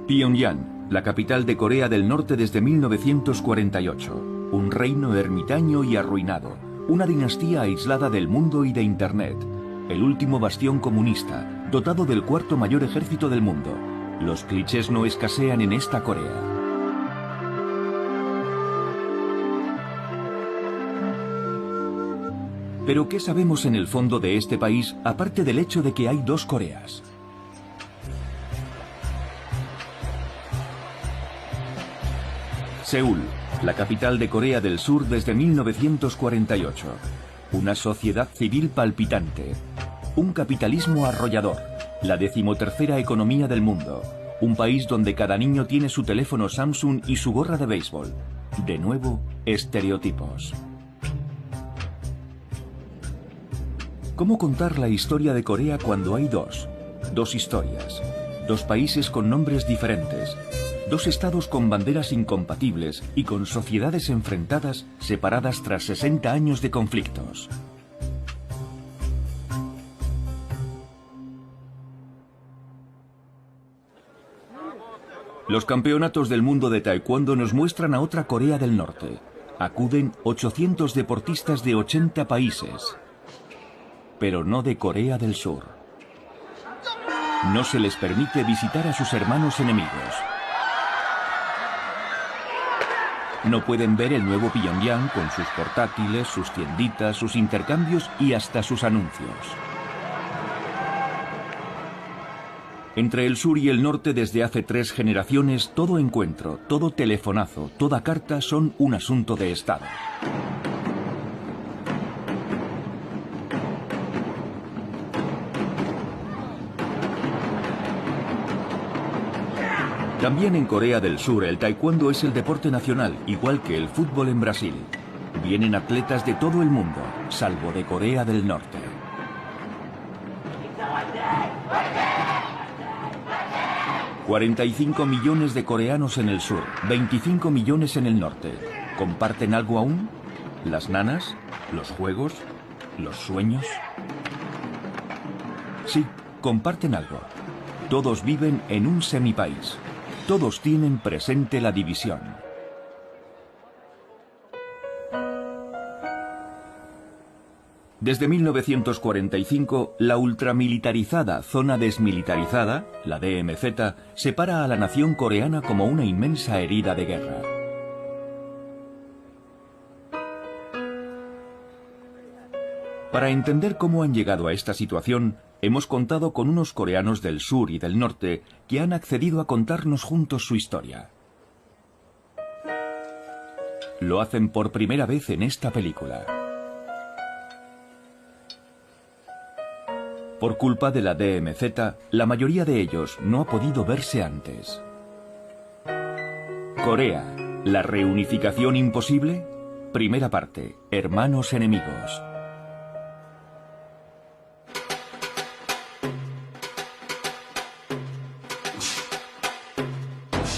Pyongyang, la capital de Corea del Norte desde 1948. Un reino ermitaño y arruinado. Una dinastía aislada del mundo y de Internet. El último bastión comunista, dotado del cuarto mayor ejército del mundo. Los clichés no escasean en esta Corea. Pero ¿qué sabemos en el fondo de este país, aparte del hecho de que hay dos Coreas? Seúl, la capital de Corea del Sur desde 1948. Una sociedad civil palpitante. Un capitalismo arrollador. La 13ª economía del mundo. Un país donde cada niño tiene su teléfono Samsung y su gorra de béisbol. De nuevo, estereotipos. ¿Cómo contar la historia de Corea cuando hay dos? Dos historias. Dos países con nombres diferentes. Dos estados con banderas incompatibles y con sociedades enfrentadas, separadas tras 60 años de conflictos. Los campeonatos del mundo de taekwondo nos muestran a otra Corea del Norte. Acuden 800 deportistas de 80 países. Pero no de Corea del Sur. No se les permite visitar a sus hermanos enemigos. No pueden ver el nuevo Pyongyang con sus portátiles, sus tienditas, sus intercambios y hasta sus anuncios. Entre el sur y el norte desde hace 3 generaciones, todo encuentro, todo telefonazo, toda carta son un asunto de Estado. También en Corea del Sur el taekwondo es el deporte nacional, igual que el fútbol en Brasil. Vienen atletas de todo el mundo, salvo de Corea del Norte. $45 millones de coreanos en el sur, 25 millones en el norte. ¿Comparten algo aún? ¿Las nanas? ¿Los juegos? ¿Los sueños? Sí, comparten algo. Todos viven en un semipaís. Todos tienen presente la división. Desde 1945, la ultramilitarizada zona desmilitarizada, la DMZ, separa a la nación coreana como una inmensa herida de guerra. Para entender cómo han llegado a esta situación, hemos contado con unos coreanos del sur y del norte que han accedido a contarnos juntos su historia. Lo hacen por primera vez en esta película. Por culpa de la DMZ, la mayoría de ellos no ha podido verse antes. Corea, ¿la reunificación imposible? Primera parte, hermanos enemigos.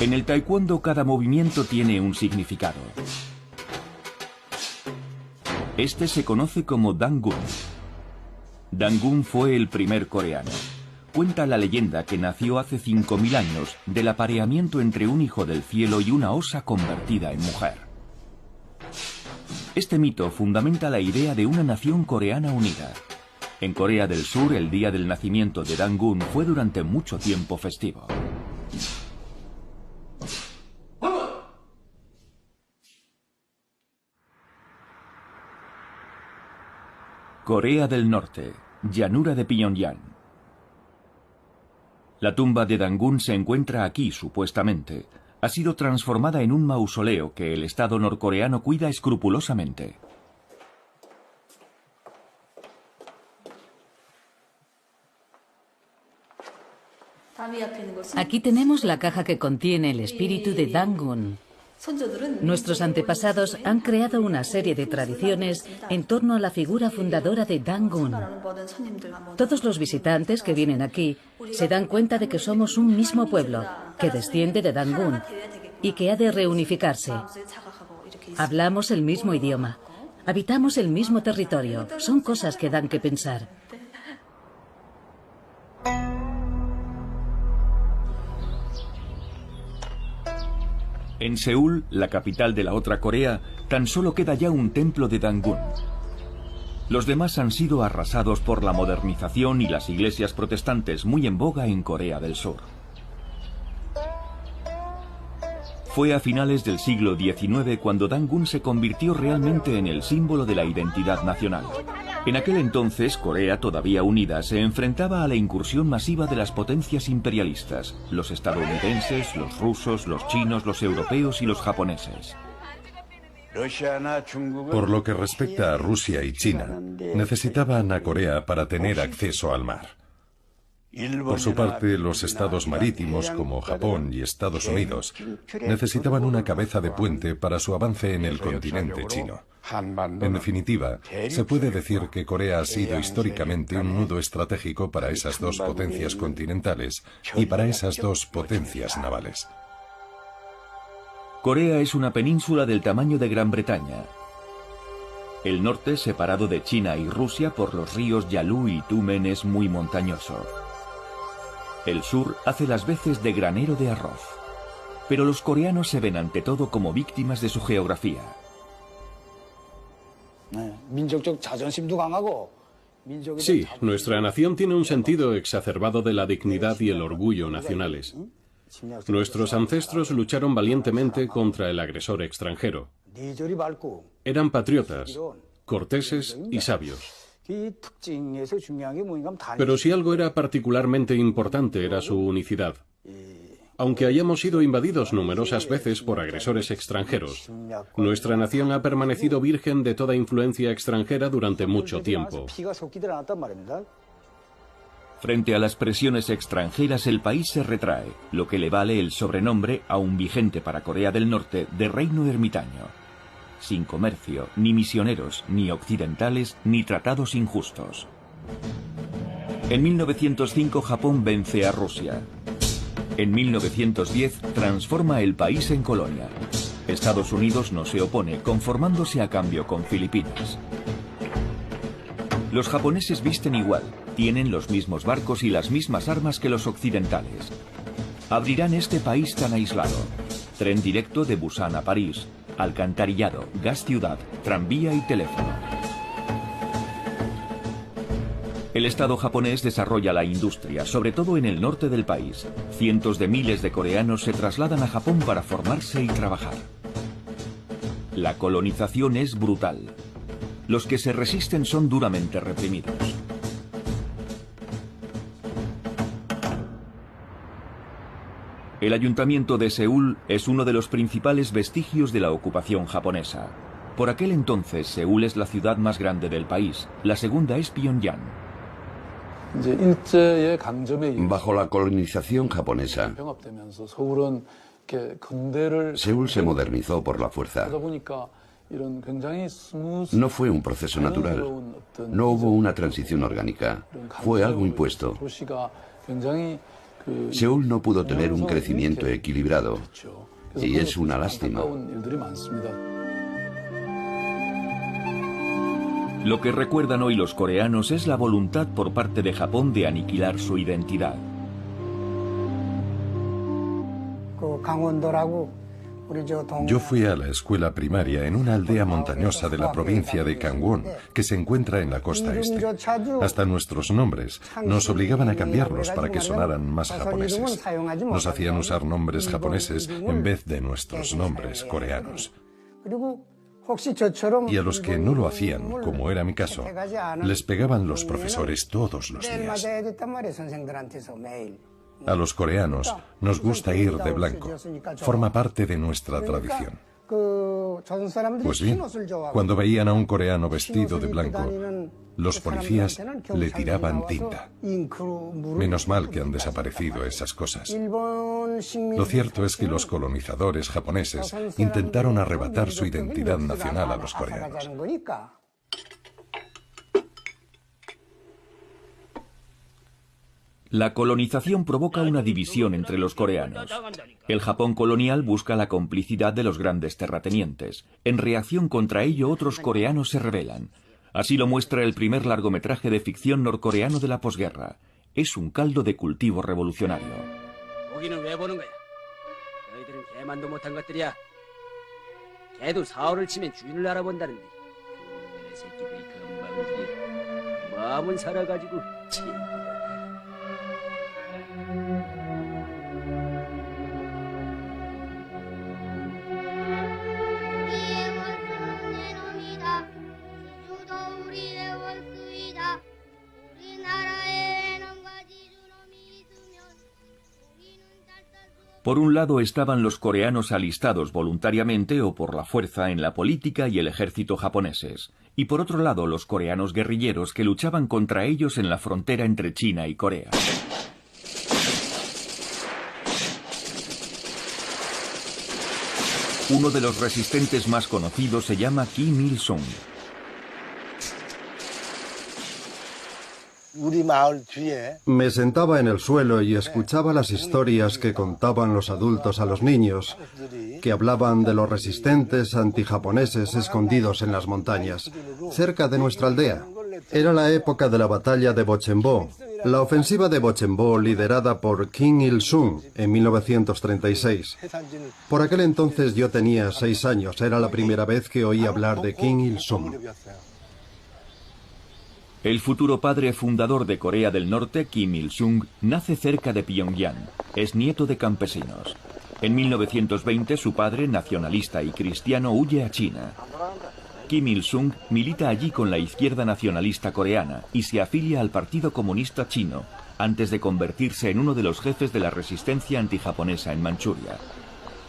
En el taekwondo cada movimiento tiene un significado. Este se conoce como Dangun. Dangun fue el primer coreano. Cuenta la leyenda que nació hace 5000 años del apareamiento entre un hijo del cielo y una osa convertida en mujer. Este mito fundamenta la idea de una nación coreana unida. En Corea del Sur, el día del nacimiento de Dangun fue durante mucho tiempo festivo. Corea del Norte, llanura de Pyongyang. La tumba de Dangun se encuentra aquí, supuestamente. Ha sido transformada en un mausoleo que el Estado norcoreano cuida escrupulosamente. Aquí tenemos la caja que contiene el espíritu de Dangun. Nuestros antepasados han creado una serie de tradiciones en torno a la figura fundadora de Dangun. Todos los visitantes que vienen aquí se dan cuenta de que somos un mismo pueblo, que desciende de Dangun y que ha de reunificarse. Hablamos el mismo idioma, habitamos el mismo territorio, son cosas que dan que pensar. En Seúl, la capital de la otra Corea, tan solo queda ya un templo de Dangun. Los demás han sido arrasados por la modernización y las iglesias protestantes muy en boga en Corea del Sur. Fue a finales del siglo XIX cuando Dangun se convirtió realmente en el símbolo de la identidad nacional. En aquel entonces, Corea todavía unida se enfrentaba a la incursión masiva de las potencias imperialistas, los estadounidenses, los rusos, los chinos, los europeos y los japoneses. Por lo que respecta a Rusia y China, necesitaban a Corea para tener acceso al mar. Por su parte, los estados marítimos como Japón y Estados Unidos necesitaban una cabeza de puente para su avance en el continente chino. En definitiva, se puede decir que Corea ha sido históricamente un nudo estratégico para esas dos potencias continentales y para esas dos potencias navales. Corea es una península del tamaño de Gran Bretaña. El norte, separado de China y Rusia por los ríos Yalu y Tumen, es muy montañoso. El sur hace las veces de granero de arroz. Pero los coreanos se ven ante todo como víctimas de su geografía. Sí, nuestra nación tiene un sentido exacerbado de la dignidad y el orgullo nacionales. Nuestros ancestros lucharon valientemente contra el agresor extranjero. Eran patriotas, corteses y sabios. Pero si algo era particularmente importante era su unicidad. Aunque hayamos sido invadidos numerosas veces por agresores extranjeros, nuestra nación ha permanecido virgen de toda influencia extranjera durante mucho tiempo. Frente a las presiones extranjeras, el país se retrae, lo que le vale el sobrenombre, aún vigente para Corea del Norte, de Reino Ermitaño. Sin comercio, ni misioneros, ni occidentales, ni tratados injustos. En 1905 Japón vence a Rusia. En 1910 transforma el país en colonia. Estados Unidos no se opone, conformándose a cambio con Filipinas. Los japoneses visten igual, tienen los mismos barcos y las mismas armas que los occidentales. Abrirán este país tan aislado. Tren directo de Busan a París, alcantarillado, gas ciudad, tranvía y teléfono. El Estado japonés desarrolla la industria, sobre todo en el norte del país. Cientos de miles de coreanos se trasladan a Japón para formarse y trabajar. La colonización es brutal. Los que se resisten son duramente reprimidos. El ayuntamiento de Seúl es uno de los principales vestigios de la ocupación japonesa. Por aquel entonces, Seúl es la ciudad más grande del país. La segunda es Pyongyang. Bajo la colonización japonesa, Seúl se modernizó por la fuerza. No fue un proceso natural. No hubo una transición orgánica. Fue algo impuesto. Seúl no pudo tener un crecimiento equilibrado. Y es una lástima. Lo que recuerdan hoy los coreanos es la voluntad por parte de Japón de aniquilar su identidad. Yo fui a la escuela primaria en una aldea montañosa de la provincia de Gangwon, que se encuentra en la costa este. Hasta nuestros nombres nos obligaban a cambiarlos para que sonaran más japoneses. Nos hacían usar nombres japoneses en vez de nuestros nombres coreanos. Y a los que no lo hacían, como era mi caso, les pegaban los profesores todos los días. A los coreanos nos gusta ir de blanco. Forma parte de nuestra tradición. Pues bien, cuando veían a un coreano vestido de blanco, los policías le tiraban tinta. Menos mal que han desaparecido esas cosas. Lo cierto es que los colonizadores japoneses intentaron arrebatar su identidad nacional a los coreanos. La colonización provoca una división entre los coreanos. El Japón colonial busca la complicidad de los grandes terratenientes. En reacción contra ello, otros coreanos se rebelan. Así lo muestra el primer largometraje de ficción norcoreano de la posguerra. Es un caldo de cultivo revolucionario. 얘들은 개만도 못한 것들이야. 개도 사흘을 치면 주인을 알아본다는데 그놈의 새끼들이 금방지게 마음은 살아가지고 친구야. Por un lado estaban los coreanos alistados voluntariamente o por la fuerza en la política y el ejército japoneses, y por otro lado los coreanos guerrilleros que luchaban contra ellos en la frontera entre China y Corea. Uno de los resistentes más conocidos se llama Kim Il-sung. Me sentaba en el suelo y escuchaba las historias que contaban los adultos a los niños, que hablaban de los resistentes antijaponeses escondidos en las montañas, cerca de nuestra aldea. Era la época de la batalla de Bochembo, la ofensiva de Bochembo liderada por Kim Il-sung en 1936. Por aquel entonces yo tenía 6 años, era la primera vez que oí hablar de Kim Il-sung. El futuro padre fundador de Corea del Norte, Kim Il-sung, nace cerca de Pyongyang. Es nieto de campesinos. En 1920 su padre, nacionalista y cristiano, huye a China. Kim Il-sung milita allí con la izquierda nacionalista coreana y se afilia al Partido Comunista Chino, antes de convertirse en uno de los jefes de la resistencia antijaponesa en Manchuria.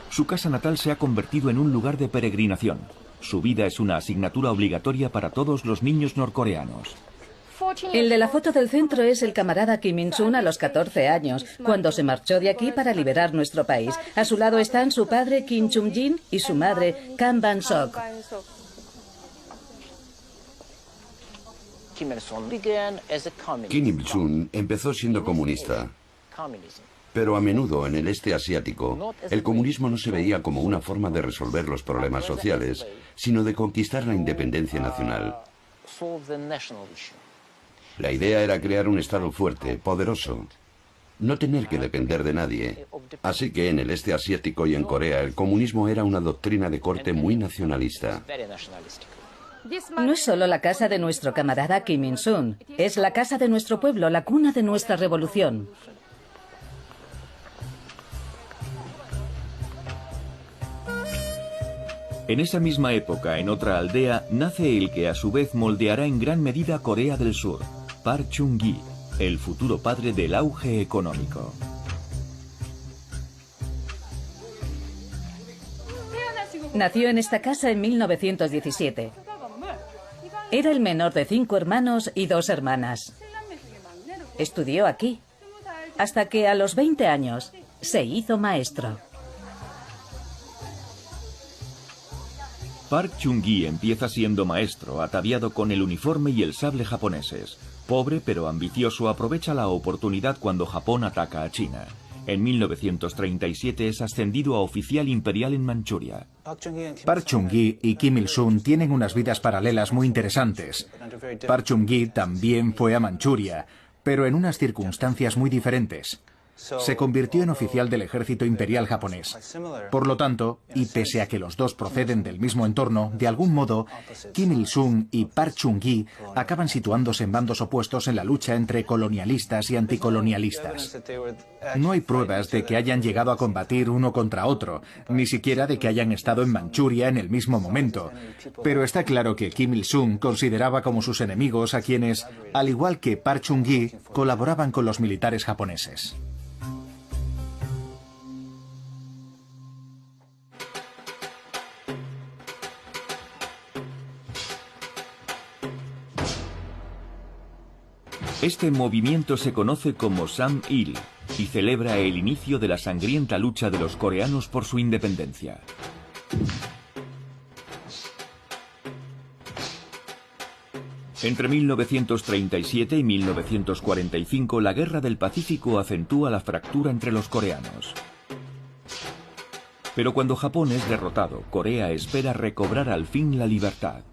Su casa natal se ha convertido en un lugar de peregrinación. Su vida es una asignatura obligatoria para todos los niños norcoreanos. El de la foto del centro es el camarada Kim Il-sung a los 14 años, cuando se marchó de aquí para liberar nuestro país. A su lado están su padre Kim Chung-jin y su madre Kam Ban-sok. Kim Il-sung empezó siendo comunista, pero a menudo en el este asiático el comunismo no se veía como una forma de resolver los problemas sociales, sino de conquistar la independencia nacional. La idea era crear un Estado fuerte, poderoso, no tener que depender de nadie. Así que en el este asiático y en Corea el comunismo era una doctrina de corte muy nacionalista. No es solo la casa de nuestro camarada Kim Il-sung, es la casa de nuestro pueblo, la cuna de nuestra revolución. En esa misma época, en otra aldea, nace el que a su vez moldeará en gran medida Corea del Sur, Park Chung-gi, el futuro padre del auge económico. Nació en esta casa en 1917. Era el menor de 5 hermanos y 2 hermanas. Estudió aquí, hasta que a los 20 años se hizo maestro. Park Chung-gi empieza siendo maestro, ataviado con el uniforme y el sable japoneses. Pobre pero ambicioso, aprovecha la oportunidad cuando Japón ataca a China. En 1937 es ascendido a oficial imperial en Manchuria. Park Chung-gi y Kim Il-sung tienen unas vidas paralelas muy interesantes. Park Chung-gi también fue a Manchuria, pero en unas circunstancias muy diferentes. Se convirtió en oficial del ejército imperial japonés. Por lo tanto, y pese a que los dos proceden del mismo entorno, de algún modo, Kim Il-sung y Park Chung-gi acaban situándose en bandos opuestos en la lucha entre colonialistas y anticolonialistas. No hay pruebas de que hayan llegado a combatir uno contra otro, ni siquiera de que hayan estado en Manchuria en el mismo momento. Pero está claro que Kim Il-sung consideraba como sus enemigos a quienes, al igual que Park Chung-gi, colaboraban con los militares japoneses. Este movimiento se conoce como Sam-il y celebra el inicio de la sangrienta lucha de los coreanos por su independencia. Entre 1937 y 1945, la Guerra del Pacífico acentúa la fractura entre los coreanos. Pero cuando Japón es derrotado, Corea espera recobrar al fin la libertad.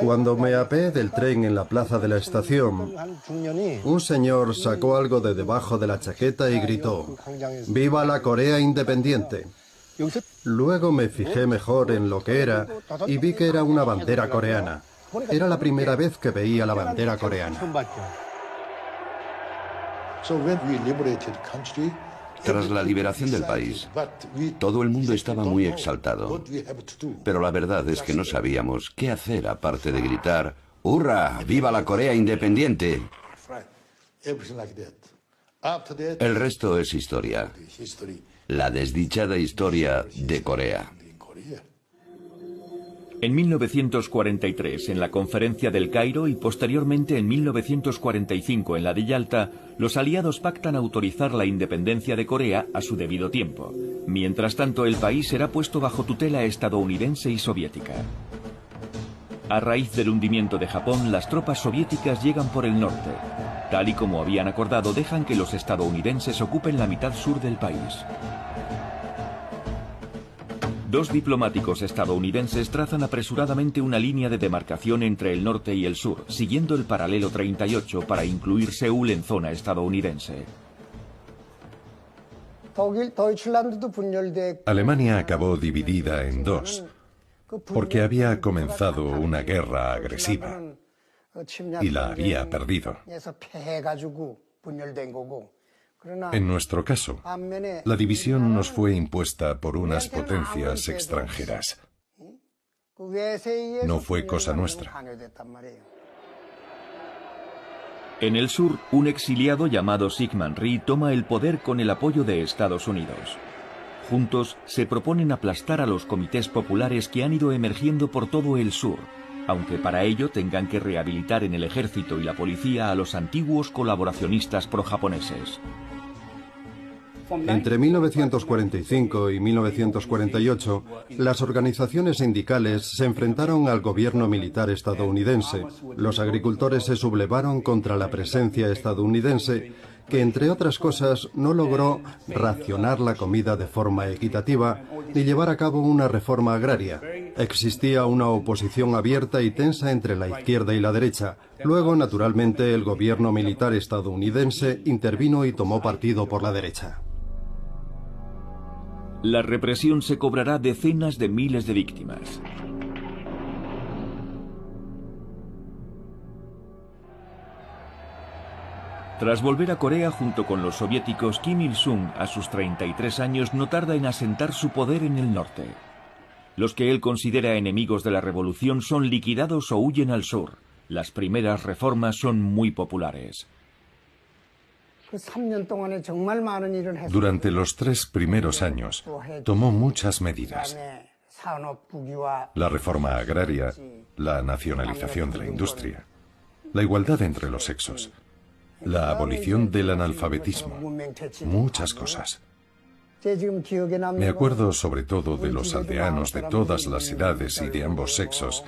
Cuando me apeé del tren en la plaza de la estación, un señor sacó algo de debajo de la chaqueta y gritó: ¡Viva la Corea independiente! Luego me fijé mejor en lo que era y vi que era una bandera coreana. Era la primera vez que veía la bandera coreana. Tras la liberación del país, todo el mundo estaba muy exaltado. Pero la verdad es que no sabíamos qué hacer aparte de gritar: ¡Hurra! ¡Viva la Corea independiente! El resto es historia. La desdichada historia de Corea. En 1943, en la Conferencia del Cairo y posteriormente en 1945 en la de Yalta, los aliados pactan autorizar la independencia de Corea a su debido tiempo. Mientras tanto, el país será puesto bajo tutela estadounidense y soviética. A raíz del hundimiento de Japón, las tropas soviéticas llegan por el norte. Tal y como habían acordado, dejan que los estadounidenses ocupen la mitad sur del país. Dos diplomáticos estadounidenses trazan apresuradamente una línea de demarcación entre el norte y el sur, siguiendo el paralelo 38 para incluir Seúl en zona estadounidense. Alemania acabó dividida en dos, porque había comenzado una guerra agresiva y la había perdido. En nuestro caso, la división nos fue impuesta por unas potencias extranjeras. No fue cosa nuestra. En el sur, un exiliado llamado Syngman Rhee toma el poder con el apoyo de Estados Unidos. Juntos, se proponen aplastar a los comités populares que han ido emergiendo por todo el sur, aunque para ello tengan que rehabilitar en el ejército y la policía a los antiguos colaboracionistas pro-japoneses. Entre 1945 y 1948, las organizaciones sindicales se enfrentaron al gobierno militar estadounidense. Los agricultores se sublevaron contra la presencia estadounidense, que entre otras cosas no logró racionar la comida de forma equitativa ni llevar a cabo una reforma agraria. Existía una oposición abierta y tensa entre la izquierda y la derecha. Luego, naturalmente, el gobierno militar estadounidense intervino y tomó partido por la derecha. La represión se cobrará decenas de miles de víctimas. Tras volver a Corea junto con los soviéticos, Kim Il-sung, a sus 33 años, no tarda en asentar su poder en el norte. Los que él considera enemigos de la revolución son liquidados o huyen al sur. Las primeras reformas son muy populares. Durante los 3 primeros años, tomó muchas medidas. La reforma agraria, la nacionalización de la industria, la igualdad entre los sexos, la abolición del analfabetismo, muchas cosas. Me acuerdo sobre todo de los aldeanos de todas las edades y de ambos sexos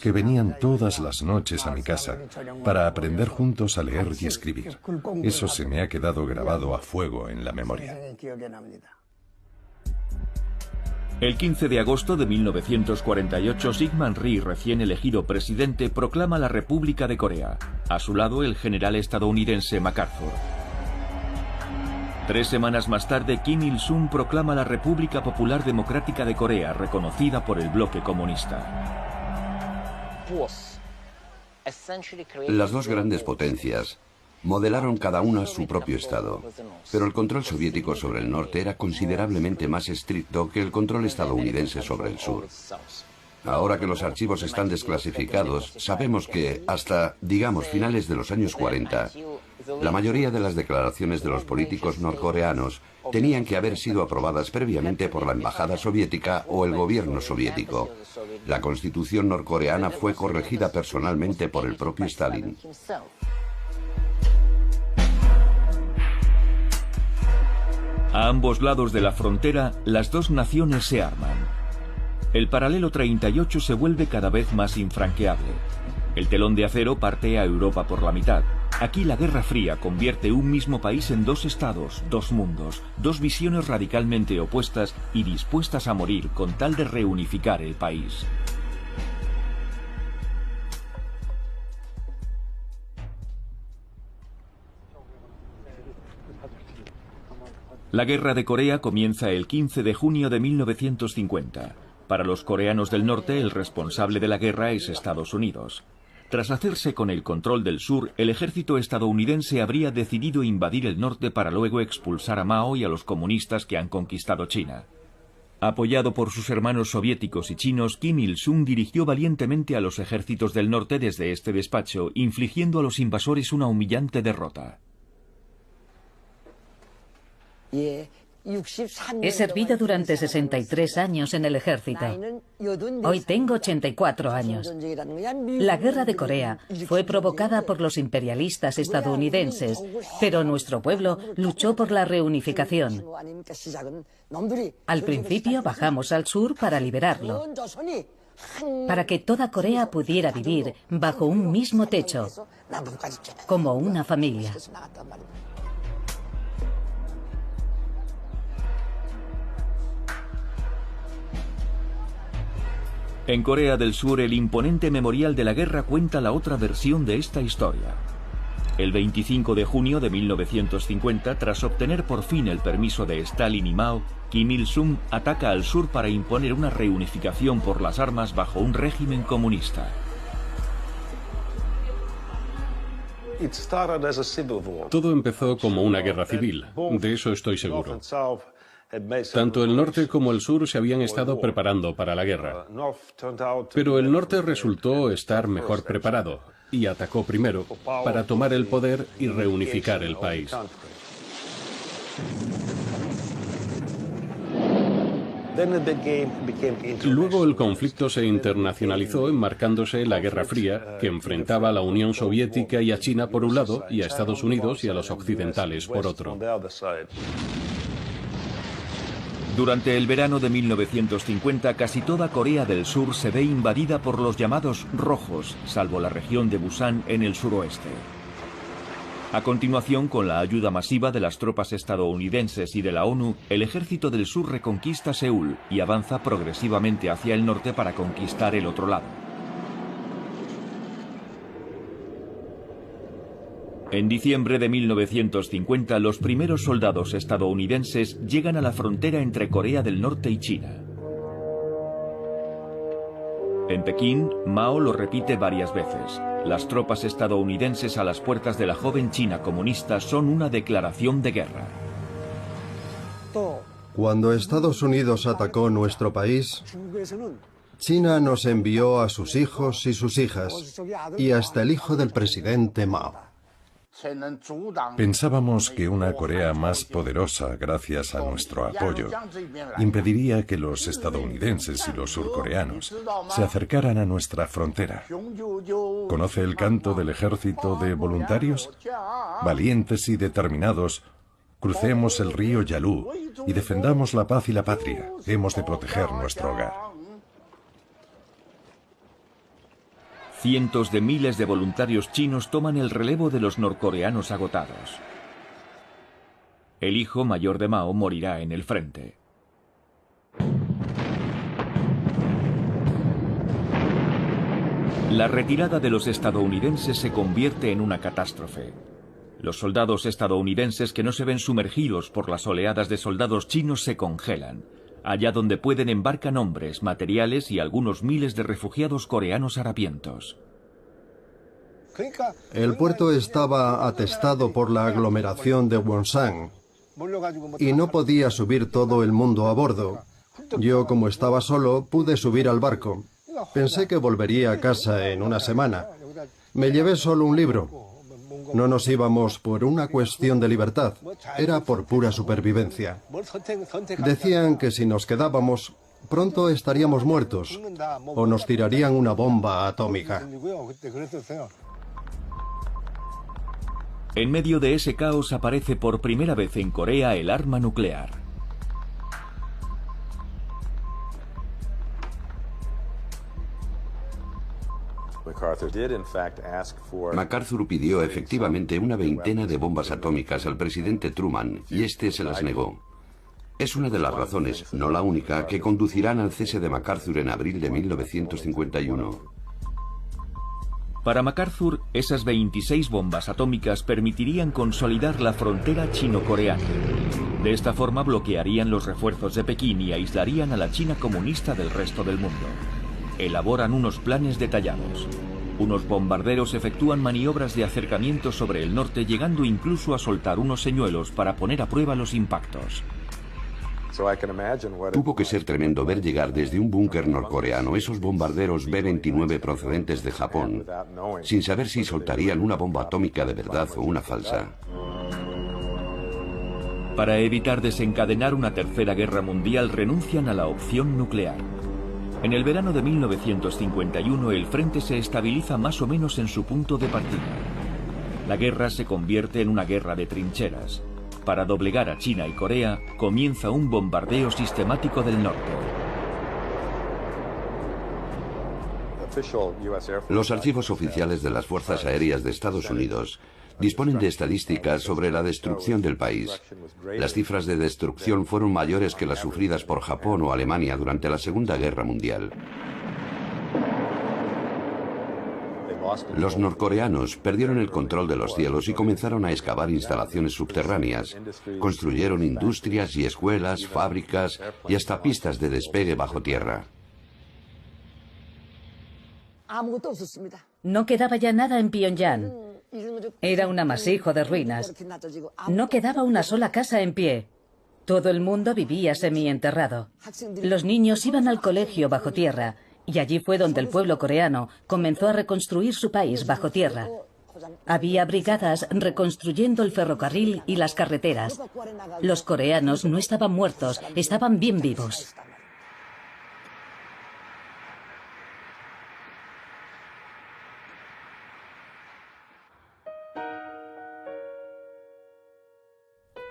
que venían todas las noches a mi casa para aprender juntos a leer y escribir. Eso se me ha quedado grabado a fuego en la memoria. El 15 de agosto de 1948, Syngman Rhee, recién elegido presidente, proclama la República de Corea. A su lado, el general estadounidense MacArthur. 3 semanas más tarde, Kim Il-sung proclama la República Popular Democrática de Corea, reconocida por el bloque comunista. Las dos grandes potencias modelaron cada una su propio estado, pero el control soviético sobre el norte era considerablemente más estricto que el control estadounidense sobre el sur. Ahora que los archivos están desclasificados, sabemos que hasta, digamos, finales de los años 40, la mayoría de las declaraciones de los políticos norcoreanos tenían que haber sido aprobadas previamente por la embajada soviética o el gobierno soviético. La constitución norcoreana fue corregida personalmente por el propio Stalin. A ambos lados de la frontera, las dos naciones se arman. El paralelo 38 se vuelve cada vez más infranqueable. El telón de acero parte a Europa por la mitad. Aquí la Guerra Fría convierte un mismo país en 2 estados, 2 mundos, 2 visiones radicalmente opuestas y dispuestas a morir con tal de reunificar el país. La Guerra de Corea comienza el 15 de junio de 1950. Para los coreanos del norte, el responsable de la guerra es Estados Unidos. Tras hacerse con el control del sur, el ejército estadounidense habría decidido invadir el norte para luego expulsar a Mao y a los comunistas que han conquistado China. Apoyado por sus hermanos soviéticos y chinos, Kim Il-sung dirigió valientemente a los ejércitos del norte desde este despacho, infligiendo a los invasores una humillante derrota. He servido durante 63 años en el ejército. Hoy tengo 84 años. La Guerra de Corea fue provocada por los imperialistas estadounidenses, pero nuestro pueblo luchó por la reunificación. Al principio bajamos al sur para liberarlo, para que toda Corea pudiera vivir bajo un mismo techo, como una familia. En Corea del Sur, el imponente memorial de la guerra cuenta la otra versión de esta historia. El 25 de junio de 1950, tras obtener por fin el permiso de Stalin y Mao, Kim Il-sung ataca al sur para imponer una reunificación por las armas bajo un régimen comunista. Todo empezó como una guerra civil, de eso estoy seguro. Tanto el norte como el sur se habían estado preparando para la guerra. Pero el norte resultó estar mejor preparado y atacó primero para tomar el poder y reunificar el país. Luego el conflicto se internacionalizó enmarcándose la Guerra Fría, que enfrentaba a la Unión Soviética y a China por un lado y a Estados Unidos y a los occidentales por otro. Durante el verano de 1950, casi toda Corea del Sur se ve invadida por los llamados rojos, salvo la región de Busan en el suroeste. A continuación, con la ayuda masiva de las tropas estadounidenses y de la ONU, el ejército del sur reconquista Seúl y avanza progresivamente hacia el norte para conquistar el otro lado. En diciembre de 1950, los primeros soldados estadounidenses llegan a la frontera entre Corea del Norte y China. En Pekín, Mao lo repite varias veces. Las tropas estadounidenses a las puertas de la joven China comunista son una declaración de guerra. Cuando Estados Unidos atacó nuestro país, China nos envió a sus hijos y sus hijas, y hasta el hijo del presidente Mao. Pensábamos que una Corea más poderosa, gracias a nuestro apoyo, impediría que los estadounidenses y los surcoreanos se acercaran a nuestra frontera. ¿Conoce el canto del ejército de voluntarios? Valientes y determinados, crucemos el río Yalu y defendamos la paz y la patria. Hemos de proteger nuestro hogar. Cientos de miles de voluntarios chinos toman el relevo de los norcoreanos agotados. El hijo mayor de Mao morirá en el frente. La retirada de los estadounidenses se convierte en una catástrofe. Los soldados estadounidenses que no se ven sumergidos por las oleadas de soldados chinos se congelan. Allá donde pueden embarcan hombres, materiales y algunos miles de refugiados coreanos harapientos. El puerto estaba atestado por la aglomeración de Wonsan y no podía subir todo el mundo a bordo. Yo, como estaba solo, pude subir al barco. Pensé que volvería a casa en una semana. Me llevé solo un libro. No nos íbamos por una cuestión de libertad, era por pura supervivencia. Decían que si nos quedábamos, pronto estaríamos muertos o nos tirarían una bomba atómica. En medio de ese caos aparece por primera vez en Corea el arma nuclear. MacArthur pidió efectivamente una veintena de bombas atómicas al presidente Truman y este se las negó. Es una de las razones, no la única, que conducirán al cese de MacArthur en abril de 1951. Para MacArthur, esas 26 bombas atómicas permitirían consolidar la frontera chino-coreana. De esta forma bloquearían los refuerzos de Pekín y aislarían a la China comunista del resto del mundo. Elaboran unos planes detallados. Unos bombarderos efectúan maniobras de acercamiento sobre el norte, llegando incluso a soltar unos señuelos para poner a prueba los impactos. Tuvo que ser tremendo ver llegar desde un búnker norcoreano esos bombarderos B-29 procedentes de Japón, sin saber si soltarían una bomba atómica de verdad o una falsa. Para evitar desencadenar una tercera guerra mundial, renuncian a la opción nuclear. En el verano de 1951 el frente se estabiliza más o menos en su punto de partida. La guerra se convierte en una guerra de trincheras. Para doblegar a China y Corea, comienza un bombardeo sistemático del norte. Los archivos oficiales de las Fuerzas Aéreas de Estados Unidos disponen de estadísticas sobre la destrucción del país. Las cifras de destrucción fueron mayores que las sufridas por Japón o Alemania durante la Segunda Guerra Mundial. Los norcoreanos perdieron el control de los cielos y comenzaron a excavar instalaciones subterráneas. Construyeron industrias y escuelas, fábricas y hasta pistas de despegue bajo tierra. No quedaba ya nada en Pyongyang. Era un amasijo de ruinas. No quedaba una sola casa en pie. Todo el mundo vivía semienterrado. Los niños iban al colegio bajo tierra. Y allí fue donde el pueblo coreano comenzó a reconstruir su país bajo tierra. Había brigadas reconstruyendo el ferrocarril y las carreteras. Los coreanos no estaban muertos, estaban bien vivos.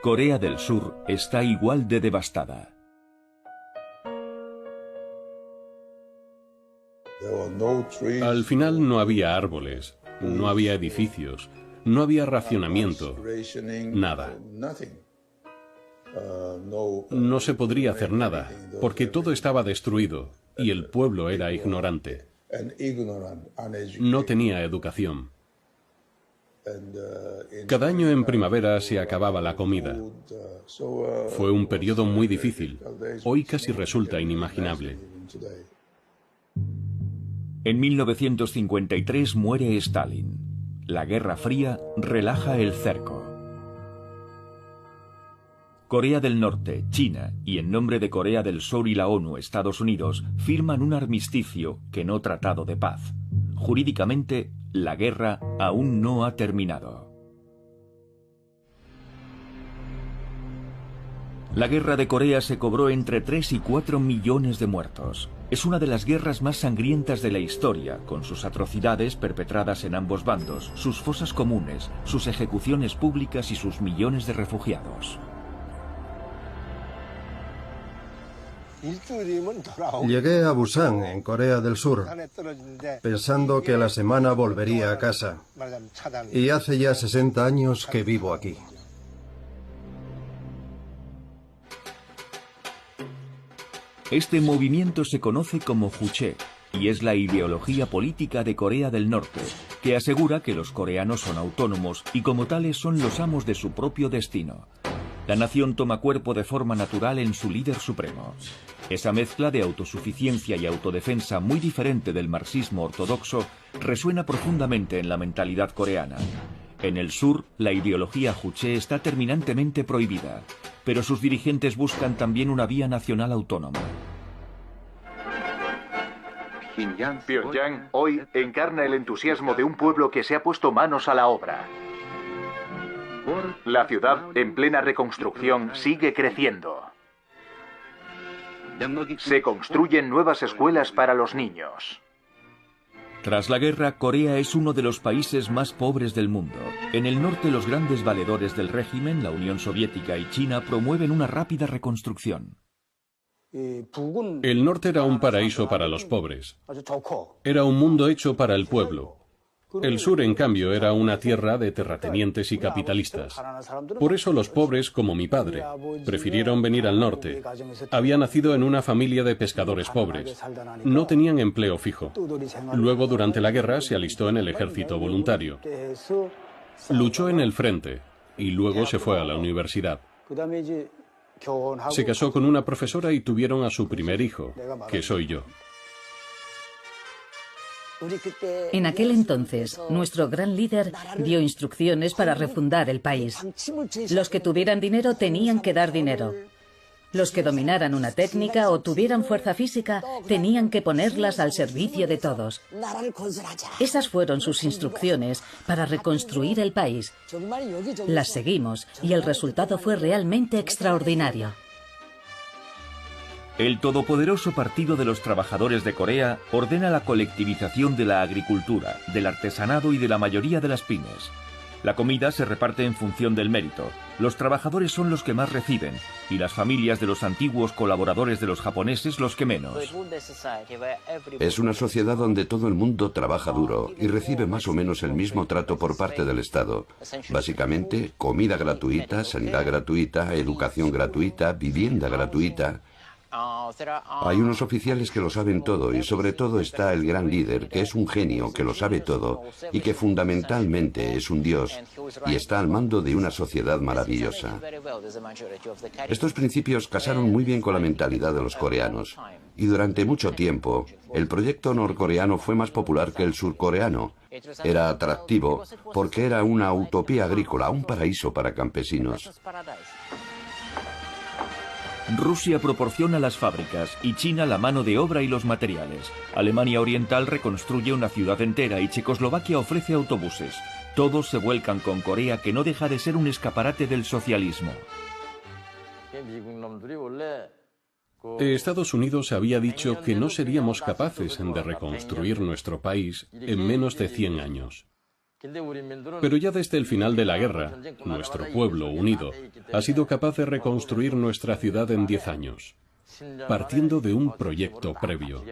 Corea del Sur está igual de devastada. Al final no había árboles, no había edificios, no había racionamiento, nada. No se podría hacer nada, porque todo estaba destruido y el pueblo era ignorante. No tenía educación. Cada año en primavera se acababa la comida. Fue un periodo muy difícil. Hoy casi resulta inimaginable. En 1953 muere Stalin. La Guerra Fría relaja el cerco. Corea del Norte, China y en nombre de Corea del Sur y la ONU, Estados Unidos, firman un armisticio que no tratado de paz. Jurídicamente, la guerra aún no ha terminado. La guerra de Corea se cobró entre 3 y 4 millones de muertos. Es una de las guerras más sangrientas de la historia, con sus atrocidades perpetradas en ambos bandos, sus fosas comunes, sus ejecuciones públicas y sus millones de refugiados. Llegué a Busan, en Corea del Sur, pensando que a la semana volvería a casa. Y hace ya 60 años que vivo aquí. Este movimiento se conoce como Juche y es la ideología política de Corea del Norte, que asegura que los coreanos son autónomos y como tales son los amos de su propio destino. La nación toma cuerpo de forma natural en su líder supremo. Esa mezcla de autosuficiencia y autodefensa muy diferente del marxismo ortodoxo resuena profundamente en la mentalidad coreana. En el sur, la ideología Juche está terminantemente prohibida, pero sus dirigentes buscan también una vía nacional autónoma. Pyongyang hoy encarna el entusiasmo de un pueblo que se ha puesto manos a la obra. La ciudad, en plena reconstrucción, sigue creciendo. Se construyen nuevas escuelas para los niños. Tras la guerra, Corea es uno de los países más pobres del mundo. En el norte, los grandes valedores del régimen, la Unión Soviética y China, promueven una rápida reconstrucción. El norte era un paraíso para los pobres. Era un mundo hecho para el pueblo. El sur, en cambio, era una tierra de terratenientes y capitalistas. Por eso los pobres, como mi padre, prefirieron venir al norte. Había nacido en una familia de pescadores pobres. No tenían empleo fijo. Luego, durante la guerra, se alistó en el ejército voluntario. Luchó en el frente y luego se fue a la universidad. Se casó con una profesora y tuvieron a su primer hijo, que soy yo. En aquel entonces, nuestro gran líder dio instrucciones para refundar el país. Los que tuvieran dinero tenían que dar dinero. Los que dominaran una técnica o tuvieran fuerza física tenían que ponerlas al servicio de todos. Esas fueron sus instrucciones para reconstruir el país. Las seguimos y el resultado fue realmente extraordinario. El todopoderoso Partido de los Trabajadores de Corea ordena la colectivización de la agricultura, del artesanado y de la mayoría de las pymes. La comida se reparte en función del mérito. Los trabajadores son los que más reciben y las familias de los antiguos colaboradores de los japoneses los que menos. Es una sociedad donde todo el mundo trabaja duro y recibe más o menos el mismo trato por parte del Estado. Básicamente, comida gratuita, sanidad gratuita, educación gratuita, vivienda gratuita. Hay unos oficiales que lo saben todo y sobre todo está el gran líder, que es un genio, que lo sabe todo y que fundamentalmente es un dios y está al mando de una sociedad maravillosa. Estos principios casaron muy bien con la mentalidad de los coreanos y durante mucho tiempo el proyecto norcoreano fue más popular que el surcoreano. Era atractivo porque era una utopía agrícola, un paraíso para campesinos. Rusia proporciona las fábricas y China la mano de obra y los materiales. Alemania Oriental reconstruye una ciudad entera y Checoslovaquia ofrece autobuses. Todos se vuelcan con Corea, que no deja de ser un escaparate del socialismo. Estados Unidos había dicho que no seríamos capaces de reconstruir nuestro país en menos de 100 años. Pero ya desde el final de la guerra, nuestro pueblo unido ha sido capaz de reconstruir nuestra ciudad en 10 años, partiendo de un proyecto previo.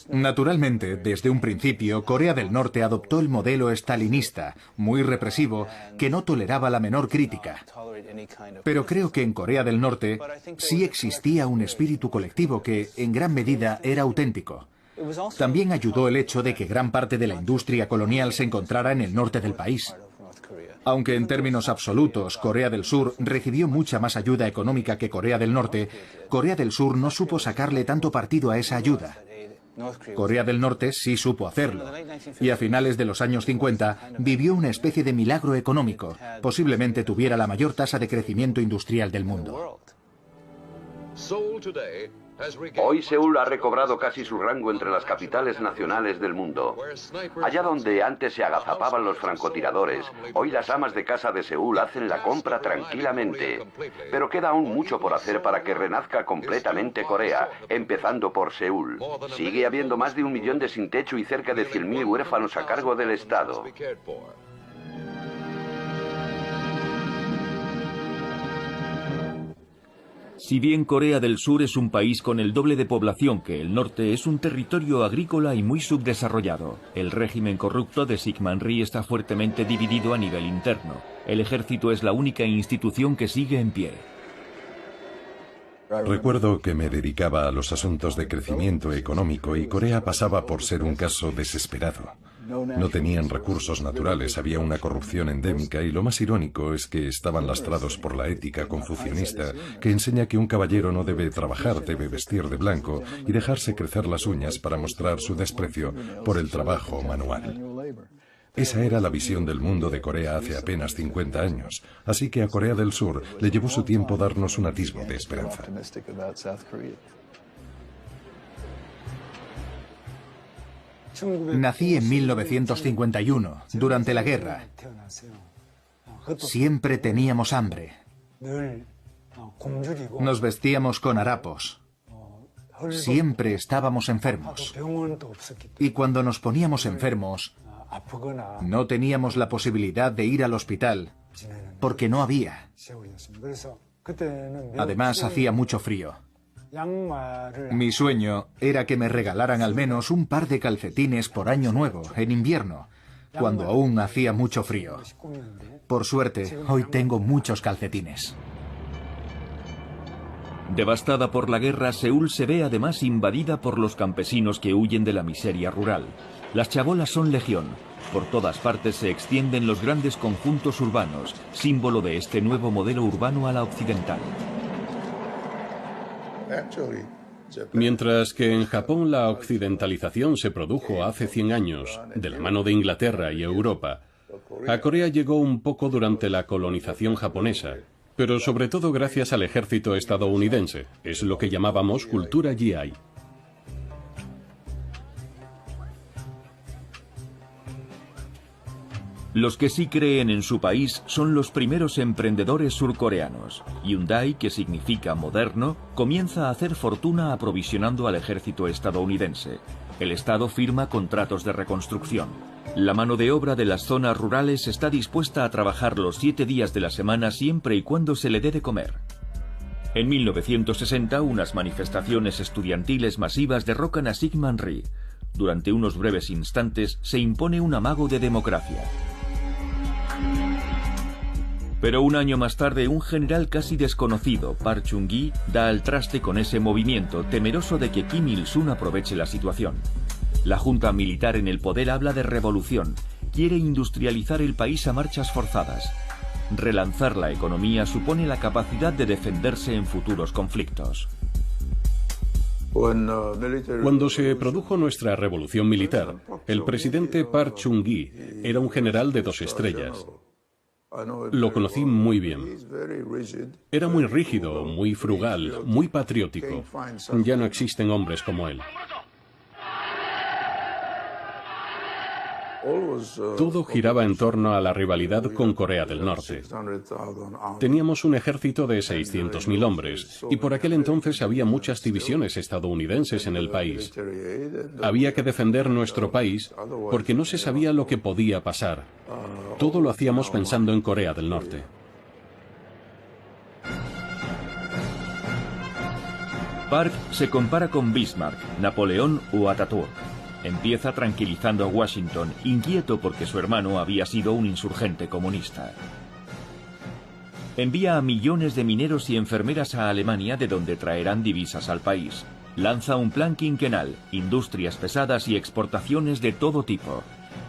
Naturalmente, desde un principio, Corea del Norte adoptó el modelo estalinista, muy represivo, que no toleraba la menor crítica. Pero creo que en Corea del Norte sí existía un espíritu colectivo que, en gran medida, era auténtico. También ayudó el hecho de que gran parte de la industria colonial se encontrara en el norte del país. Aunque en términos absolutos Corea del Sur recibió mucha más ayuda económica que Corea del Norte, Corea del Sur no supo sacarle tanto partido a esa ayuda. Corea del Norte sí supo hacerlo, y a finales de los años 50 vivió una especie de milagro económico. Posiblemente tuviera la mayor tasa de crecimiento industrial del mundo. Hoy Seúl ha recobrado casi su rango entre las capitales nacionales del mundo. Allá donde antes se agazapaban los francotiradores, hoy las amas de casa de Seúl hacen la compra tranquilamente. Pero queda aún mucho por hacer para que renazca completamente Corea, empezando por Seúl. Sigue habiendo más de 1 millón de sin techo y cerca de 100.000 huérfanos a cargo del Estado. Si bien Corea del Sur es un país con el doble de población que el norte, es un territorio agrícola y muy subdesarrollado. El régimen corrupto de Syngman-rhee está fuertemente dividido a nivel interno. El ejército es la única institución que sigue en pie. Recuerdo que me dedicaba a los asuntos de crecimiento económico y Corea pasaba por ser un caso desesperado. No tenían recursos naturales, había una corrupción endémica y lo más irónico es que estaban lastrados por la ética confucianista que enseña que un caballero no debe trabajar, debe vestir de blanco y dejarse crecer las uñas para mostrar su desprecio por el trabajo manual. Esa era la visión del mundo de Corea hace apenas 50 años, así que a Corea del Sur le llevó su tiempo darnos un atisbo de esperanza. Nací en 1951, durante la guerra. Siempre teníamos hambre. Nos vestíamos con harapos. Siempre estábamos enfermos. Y cuando nos poníamos enfermos, no teníamos la posibilidad de ir al hospital, porque no había. Además, hacía mucho frío. Mi sueño era que me regalaran al menos un par de calcetines por año nuevo, en invierno, cuando aún hacía mucho frío. Por suerte, hoy tengo muchos calcetines. Devastada por la guerra, Seúl se ve además invadida por los campesinos que huyen de la miseria rural. Las chabolas son legión. Por todas partes se extienden los grandes conjuntos urbanos, símbolo de este nuevo modelo urbano a la occidental. Mientras que en Japón la occidentalización se produjo hace 100 años, de la mano de Inglaterra y Europa, a Corea llegó un poco durante la colonización japonesa, pero sobre todo gracias al ejército estadounidense. Es lo que llamábamos cultura GI. Los que sí creen en su país son los primeros emprendedores surcoreanos. Hyundai, que significa moderno, comienza a hacer fortuna aprovisionando al ejército estadounidense. El Estado firma contratos de reconstrucción. La mano de obra de las zonas rurales está dispuesta a trabajar los 7 días de la semana siempre y cuando se le dé de comer. En 1960, unas manifestaciones estudiantiles masivas derrocan a Syngman Rhee. Durante unos breves instantes se impone un amago de democracia. Pero un año más tarde, un general casi desconocido, Park Chung-gi, da al traste con ese movimiento, temeroso de que Kim Il-sung aproveche la situación. La junta militar en el poder habla de revolución, quiere industrializar el país a marchas forzadas. Relanzar la economía supone la capacidad de defenderse en futuros conflictos. Cuando se produjo nuestra revolución militar, el presidente Park Chung-gi era un general de 2 estrellas. Lo conocí muy bien. Era muy rígido, muy frugal, muy patriótico. Ya no existen hombres como él. Todo giraba en torno a la rivalidad con Corea del Norte. Teníamos un ejército de 600.000 hombres y por aquel entonces había muchas divisiones estadounidenses en el país. Había que defender nuestro país porque no se sabía lo que podía pasar. Todo lo hacíamos pensando en Corea del Norte. Park se compara con Bismarck, Napoleón o Ataturk. Empieza tranquilizando a Washington, inquieto porque su hermano había sido un insurgente comunista. Envía a millones de mineros y enfermeras a Alemania, de donde traerán divisas al país. Lanza un plan quinquenal, industrias pesadas y exportaciones de todo tipo.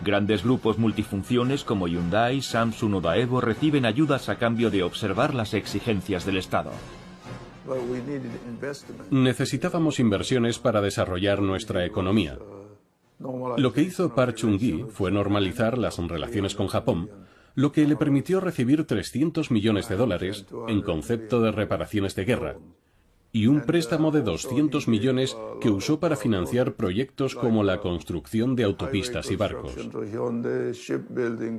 Grandes grupos multifunciones como Hyundai, Samsung o Daewoo reciben ayudas a cambio de observar las exigencias del Estado. Necesitábamos inversiones para desarrollar nuestra economía. Lo que hizo Park Chung-gi fue normalizar las relaciones con Japón, lo que le permitió recibir $300 millones en concepto de reparaciones de guerra, y un préstamo de 200 millones que usó para financiar proyectos como la construcción de autopistas y barcos.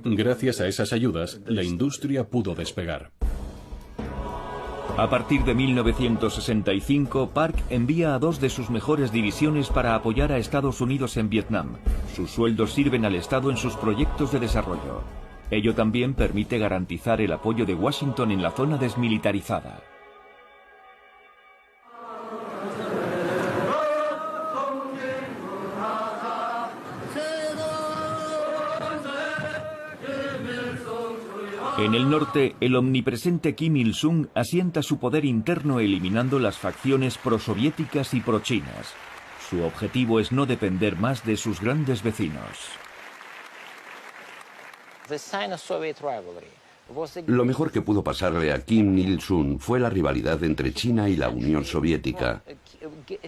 Gracias a esas ayudas, la industria pudo despegar. A partir de 1965, Park envía a 2 de sus mejores divisiones para apoyar a Estados Unidos en Vietnam. Sus sueldos sirven al Estado en sus proyectos de desarrollo. Ello también permite garantizar el apoyo de Washington en la zona desmilitarizada. En el norte, el omnipresente Kim Il-sung asienta su poder interno eliminando las facciones prosoviéticas y prochinas. Su objetivo es no depender más de sus grandes vecinos. Lo mejor que pudo pasarle a Kim Il-sung fue la rivalidad entre China y la Unión Soviética.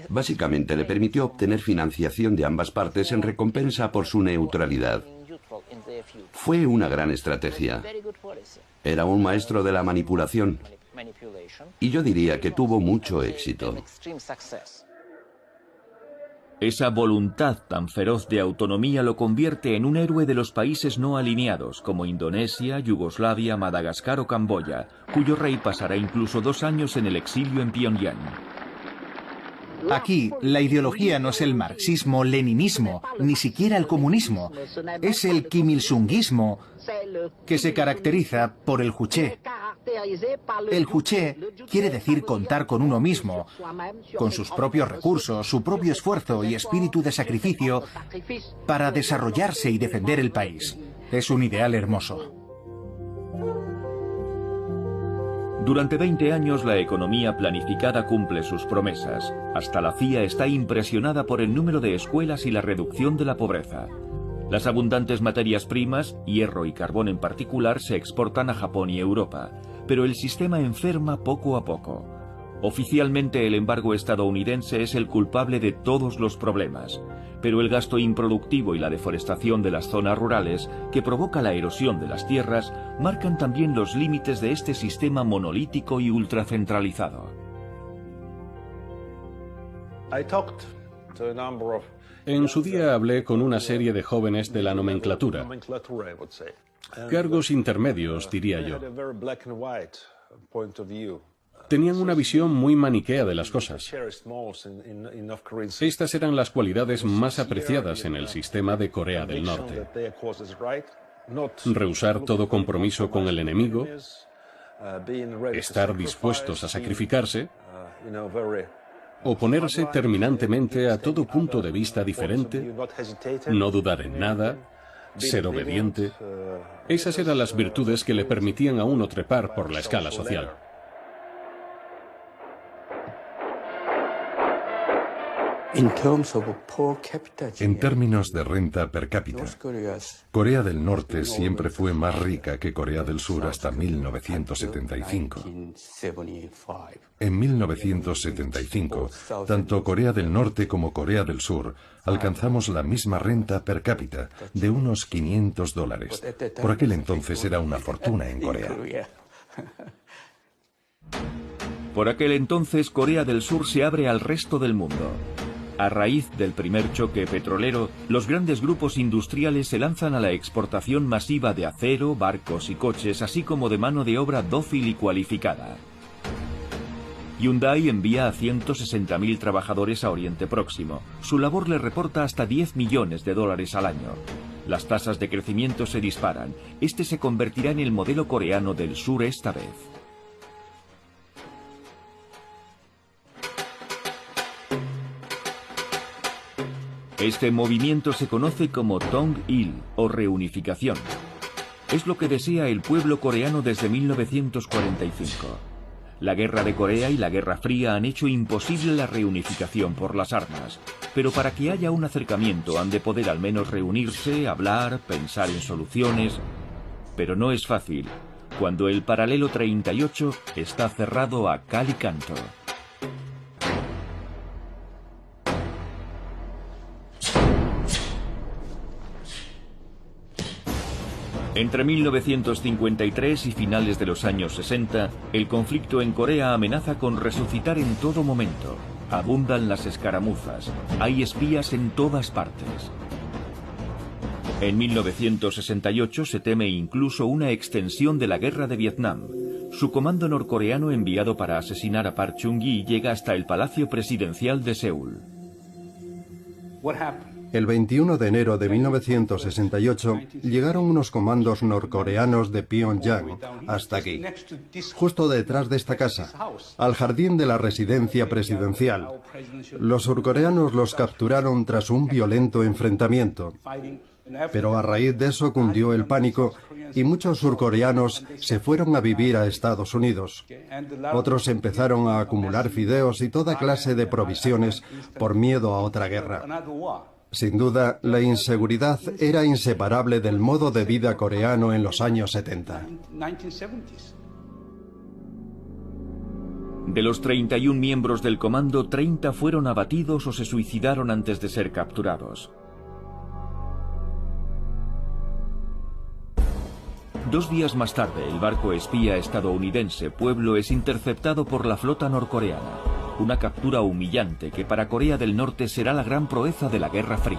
Básicamente le permitió obtener financiación de ambas partes en recompensa por su neutralidad. Fue una gran estrategia. Era un maestro de la manipulación. Y yo diría que tuvo mucho éxito. Esa voluntad tan feroz de autonomía lo convierte en un héroe de los países no alineados, como Indonesia, Yugoslavia, Madagascar o Camboya, cuyo rey pasará incluso 2 años en el exilio en Pyongyang. Aquí, la ideología no es el marxismo-leninismo, ni siquiera el comunismo. Es el Kim Il-sungismo, que se caracteriza por el juche. El juche quiere decir contar con uno mismo, con sus propios recursos, su propio esfuerzo y espíritu de sacrificio para desarrollarse y defender el país. Es un ideal hermoso. Durante 20 años la economía planificada cumple sus promesas. Hasta la CIA está impresionada por el número de escuelas y la reducción de la pobreza. Las abundantes materias primas, hierro y carbón en particular, se exportan a Japón y Europa, pero el sistema enferma poco a poco. Oficialmente el embargo estadounidense es el culpable de todos los problemas, pero el gasto improductivo y la deforestación de las zonas rurales, que provoca la erosión de las tierras, marcan también los límites de este sistema monolítico y ultracentralizado. En su día hablé con una serie de jóvenes de la nomenclatura. Cargos intermedios, diría yo. Tenían una visión muy maniquea de las cosas. Estas eran las cualidades más apreciadas en el sistema de Corea del Norte. Rehusar todo compromiso con el enemigo, estar dispuestos a sacrificarse, oponerse terminantemente a todo punto de vista diferente, no dudar en nada, ser obediente. Esas eran las virtudes que le permitían a uno trepar por la escala social. En términos de renta per cápita, Corea del Norte siempre fue más rica que Corea del Sur hasta 1975. En 1975, tanto Corea del Norte como Corea del Sur alcanzamos la misma renta per cápita de unos $500. Por aquel entonces era una fortuna en Corea. Por aquel entonces Corea del Sur se abre al resto del mundo. A raíz del primer choque petrolero, los grandes grupos industriales se lanzan a la exportación masiva de acero, barcos y coches, así como de mano de obra dócil y cualificada. Hyundai envía a 160.000 trabajadores a Oriente Próximo. Su labor le reporta hasta $10 millones al año. Las tasas de crecimiento se disparan. Este se convertirá en el modelo coreano del sur esta vez. Este movimiento se conoce como Tong-il, o reunificación. Es lo que desea el pueblo coreano desde 1945. La Guerra de Corea y la Guerra Fría han hecho imposible la reunificación por las armas, pero para que haya un acercamiento han de poder al menos reunirse, hablar, pensar en soluciones. Pero no es fácil, cuando el paralelo 38 está cerrado a cal y canto. Entre 1953 y finales de los años 60, el conflicto en Corea amenaza con resucitar en todo momento. Abundan las escaramuzas, hay espías en todas partes. En 1968 se teme incluso una extensión de la guerra de Vietnam. Su comando norcoreano enviado para asesinar a Park Chung-hee llega hasta el Palacio Presidencial de Seúl. El 21 de enero de 1968 llegaron unos comandos norcoreanos de Pyongyang hasta aquí, justo detrás de esta casa, al jardín de la residencia presidencial. Los surcoreanos los capturaron tras un violento enfrentamiento, pero a raíz de eso cundió el pánico y muchos surcoreanos se fueron a vivir a Estados Unidos. Otros empezaron a acumular fideos y toda clase de provisiones por miedo a otra guerra. Sin duda, la inseguridad era inseparable del modo de vida coreano en los años 70. De los 31 miembros del comando, 30 fueron abatidos o se suicidaron antes de ser capturados. 2 días más tarde, el barco espía estadounidense Pueblo es interceptado por la flota norcoreana. Una captura humillante que para Corea del Norte será la gran proeza de la Guerra Fría.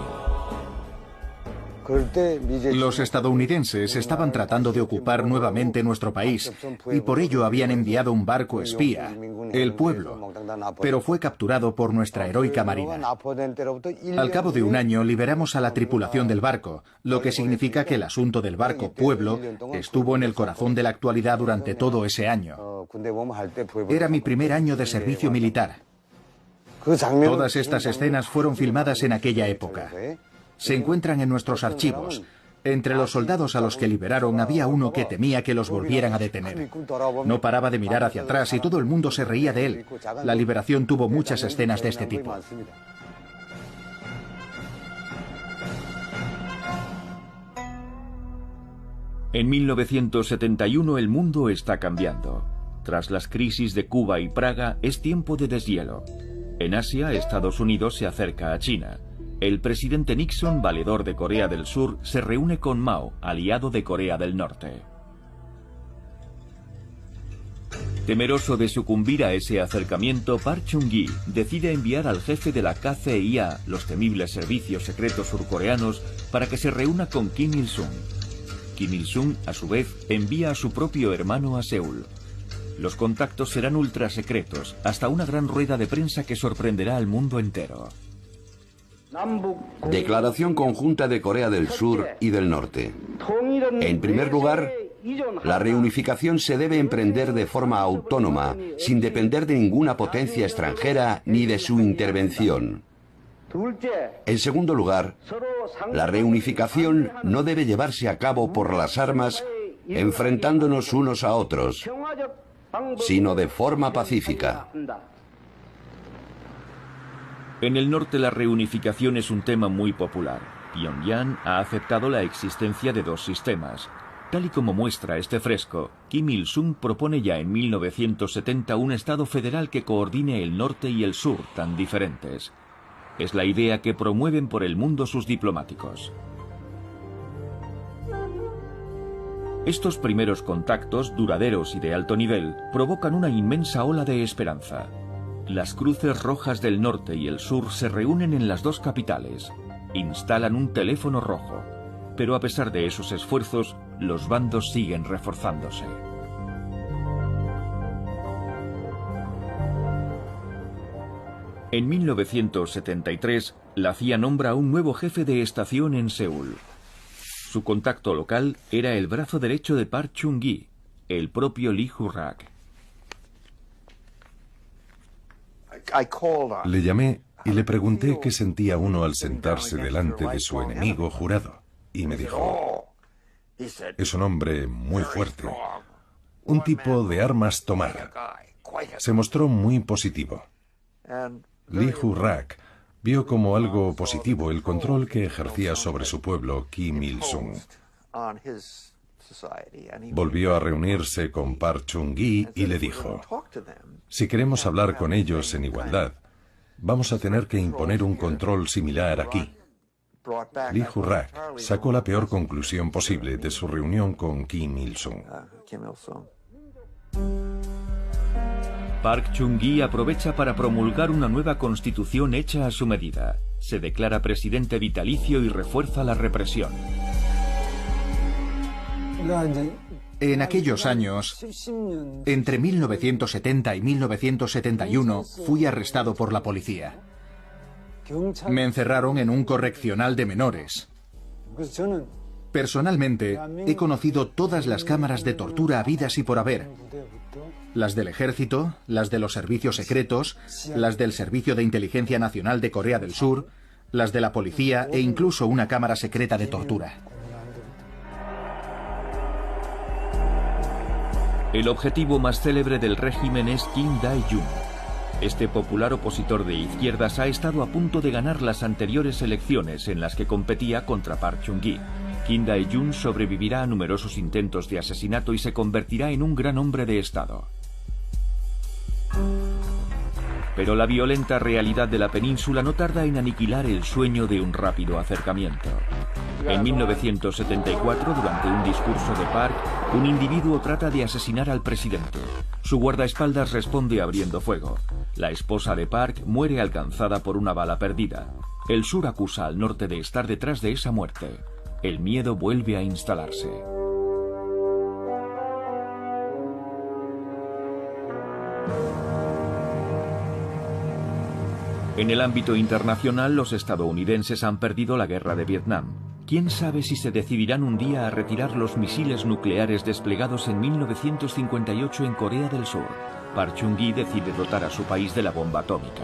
Los estadounidenses estaban tratando de ocupar nuevamente nuestro país y por ello habían enviado un barco espía, el Pueblo, pero fue capturado por nuestra heroica marina. Al cabo de un año liberamos a la tripulación del barco, lo que significa que el asunto del barco Pueblo estuvo en el corazón de la actualidad durante todo ese año. Era mi primer año de servicio militar. Todas estas escenas fueron filmadas en aquella época. Se encuentran en nuestros archivos. Entre los soldados a los que liberaron había uno que temía que los volvieran a detener. No paraba de mirar hacia atrás y todo el mundo se reía de él. La liberación tuvo muchas escenas de este tipo. En 1971 el mundo está cambiando. Tras las crisis de Cuba y Praga es tiempo de deshielo. En Asia, Estados Unidos se acerca a China. El presidente Nixon, valedor de Corea del Sur, se reúne con Mao, aliado de Corea del Norte. Temeroso de sucumbir a ese acercamiento, Park Chung-hee decide enviar al jefe de la KCIA, los temibles servicios secretos surcoreanos, para que se reúna con Kim Il-sung. Kim Il-sung, a su vez, envía a su propio hermano a Seúl. Los contactos serán ultrasecretos, hasta una gran rueda de prensa que sorprenderá al mundo entero. Declaración conjunta de Corea del Sur y del Norte. En primer lugar, la reunificación se debe emprender de forma autónoma, sin depender de ninguna potencia extranjera ni de su intervención. En segundo lugar, la reunificación no debe llevarse a cabo por las armas, enfrentándonos unos a otros, sino de forma pacífica. En el norte la reunificación es un tema muy popular. Pyongyang ha aceptado la existencia de dos sistemas. Tal y como muestra este fresco, Kim Il-sung propone ya en 1970 un Estado federal que coordine el norte y el sur tan diferentes. Es la idea que promueven por el mundo sus diplomáticos. Estos primeros contactos, duraderos y de alto nivel, provocan una inmensa ola de esperanza. Las cruces rojas del norte y el sur se reúnen en las dos capitales. Instalan un teléfono rojo. Pero a pesar de esos esfuerzos, los bandos siguen reforzándose. En 1973, la CIA nombra a un nuevo jefe de estación en Seúl. Su contacto local era el brazo derecho de Park Chung-hee, el propio Lee Ju-rak. Le llamé y le pregunté qué sentía uno al sentarse delante de su enemigo jurado. Y me dijo, es un hombre muy fuerte, un tipo de armas tomar. Se mostró muy positivo. Lee Ju-rak vio como algo positivo el control que ejercía sobre su pueblo Kim Il-sung. Volvió a reunirse con Park Chung-hee y le dijo, si queremos hablar con ellos en igualdad, vamos a tener que imponer un control similar aquí. Lee Ju-rak sacó la peor conclusión posible de su reunión con Kim Il-sung. Park Chung-hee aprovecha para promulgar una nueva constitución hecha a su medida. Se declara presidente vitalicio y refuerza la represión. En aquellos años, entre 1970 y 1971, fui arrestado por la policía. Me encerraron en un correccional de menores. Personalmente, he conocido todas las cámaras de tortura habidas y por haber. Las del ejército, las de los servicios secretos, las del Servicio de Inteligencia Nacional de Corea del Sur, las de la policía e incluso una cámara secreta de tortura. El objetivo más célebre del régimen es Kim Dae-jung. Este popular opositor de izquierdas ha estado a punto de ganar las anteriores elecciones en las que competía contra Park Chung-hee. Kim Dae-jung sobrevivirá a numerosos intentos de asesinato y se convertirá en un gran hombre de Estado. Pero la violenta realidad de la península no tarda en aniquilar el sueño de un rápido acercamiento. En 1974, durante un discurso de Park, un individuo trata de asesinar al presidente. Su guardaespaldas responde abriendo fuego. La esposa de Park muere alcanzada por una bala perdida. El sur acusa al norte de estar detrás de esa muerte. El miedo vuelve a instalarse. En el ámbito internacional, los estadounidenses han perdido la guerra de Vietnam. ¿Quién sabe si se decidirán un día a retirar los misiles nucleares desplegados en 1958 en Corea del Sur? Park Chung-hee decide dotar a su país de la bomba atómica.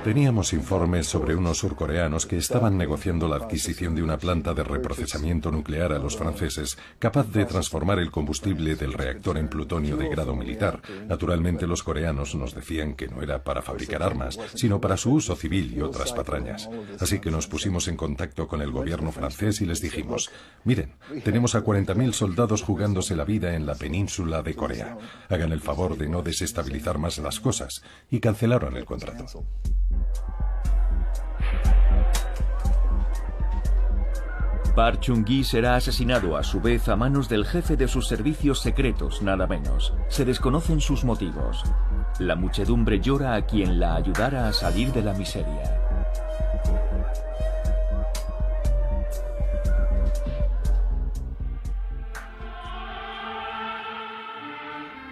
Teníamos informes sobre unos surcoreanos que estaban negociando la adquisición de una planta de reprocesamiento nuclear a los franceses, capaz de transformar el combustible del reactor en plutonio de grado militar. Naturalmente, los coreanos nos decían que no era para fabricar armas, sino para su uso civil y otras patrañas. Así que nos pusimos en contacto con el gobierno francés y les dijimos: miren, tenemos a 40.000 soldados jugándose la vida en la península de Corea. Hagan el favor de no desestabilizar más las cosas. Y cancelaron el contrato. Park Chung-hee será asesinado a su vez a manos del jefe de sus servicios secretos, nada menos. Se desconocen sus motivos. La muchedumbre llora a quien la ayudara a salir de la miseria.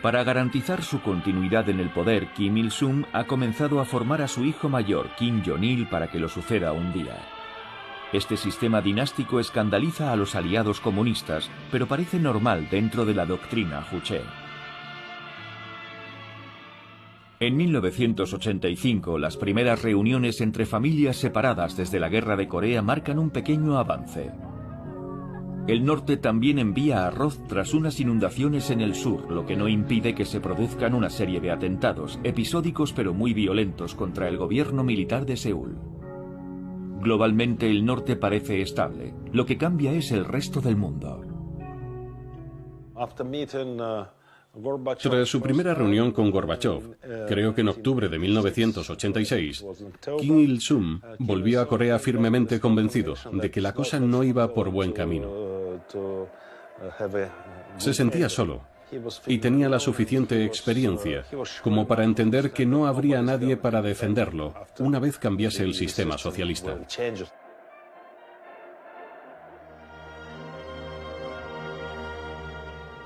Para garantizar su continuidad en el poder, Kim Il-sung ha comenzado a formar a su hijo mayor, Kim Jong-il, para que lo suceda un día. Este sistema dinástico escandaliza a los aliados comunistas, pero parece normal dentro de la doctrina Juche. En 1985, las primeras reuniones entre familias separadas desde la Guerra de Corea marcan un pequeño avance. El norte también envía arroz tras unas inundaciones en el sur, lo que no impide que se produzcan una serie de atentados, episódicos pero muy violentos, contra el gobierno militar de Seúl. Globalmente el norte parece estable, lo que cambia es el resto del mundo. Tras su primera reunión con Gorbachov, creo que en octubre de 1986, Kim Il-sung volvió a Corea firmemente convencido de que la cosa no iba por buen camino. Se sentía solo y tenía la suficiente experiencia como para entender que no habría nadie para defenderlo una vez cambiase el sistema socialista.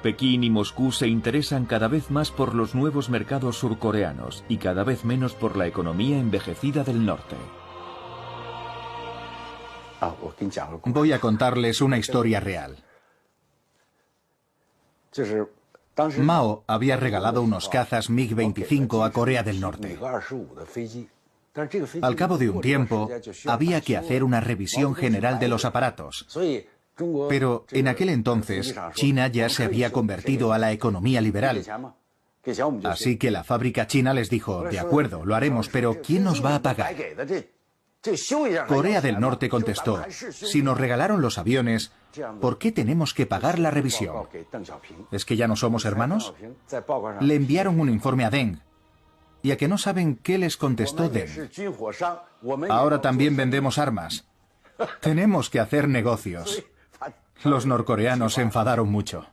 Pekín y Moscú se interesan cada vez más por los nuevos mercados surcoreanos y cada vez menos por la economía envejecida del norte. Voy a contarles una historia real. Mao había regalado unos cazas MiG-25 a Corea del Norte. Al cabo de un tiempo, había que hacer una revisión general de los aparatos. Pero en aquel entonces, China ya se había convertido a la economía liberal. Así que la fábrica china les dijo: de acuerdo, lo haremos, pero ¿quién nos va a pagar? Corea del Norte contestó: si nos regalaron los aviones, ¿por qué tenemos que pagar la revisión? ¿Es que ya no somos hermanos? Le enviaron un informe a Deng. ¿Y a que no saben qué les contestó Deng? Ahora también vendemos armas. Tenemos que hacer negocios. Los norcoreanos se enfadaron mucho.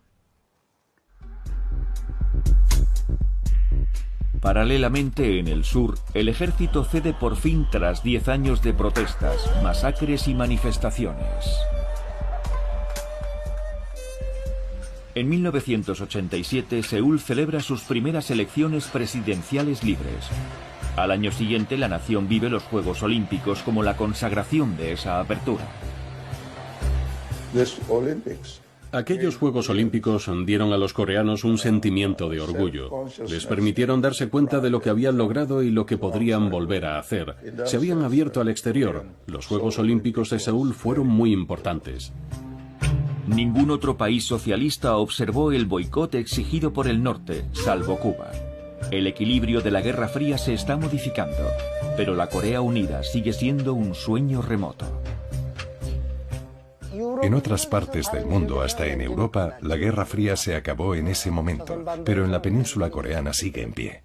Paralelamente, en el sur, el ejército cede por fin tras 10 años de protestas, masacres y manifestaciones. En 1987, Seúl celebra sus primeras elecciones presidenciales libres. Al año siguiente, la nación vive los Juegos Olímpicos como la consagración de esa apertura. Aquellos Juegos Olímpicos dieron a los coreanos un sentimiento de orgullo. Les permitieron darse cuenta de lo que habían logrado y lo que podrían volver a hacer. Se habían abierto al exterior. Los Juegos Olímpicos de Seúl fueron muy importantes. Ningún otro país socialista observó el boicot exigido por el norte, salvo Cuba. El equilibrio de la Guerra Fría se está modificando, pero la Corea Unida sigue siendo un sueño remoto. En otras partes del mundo, hasta en Europa, la Guerra Fría se acabó en ese momento, pero en la península coreana sigue en pie.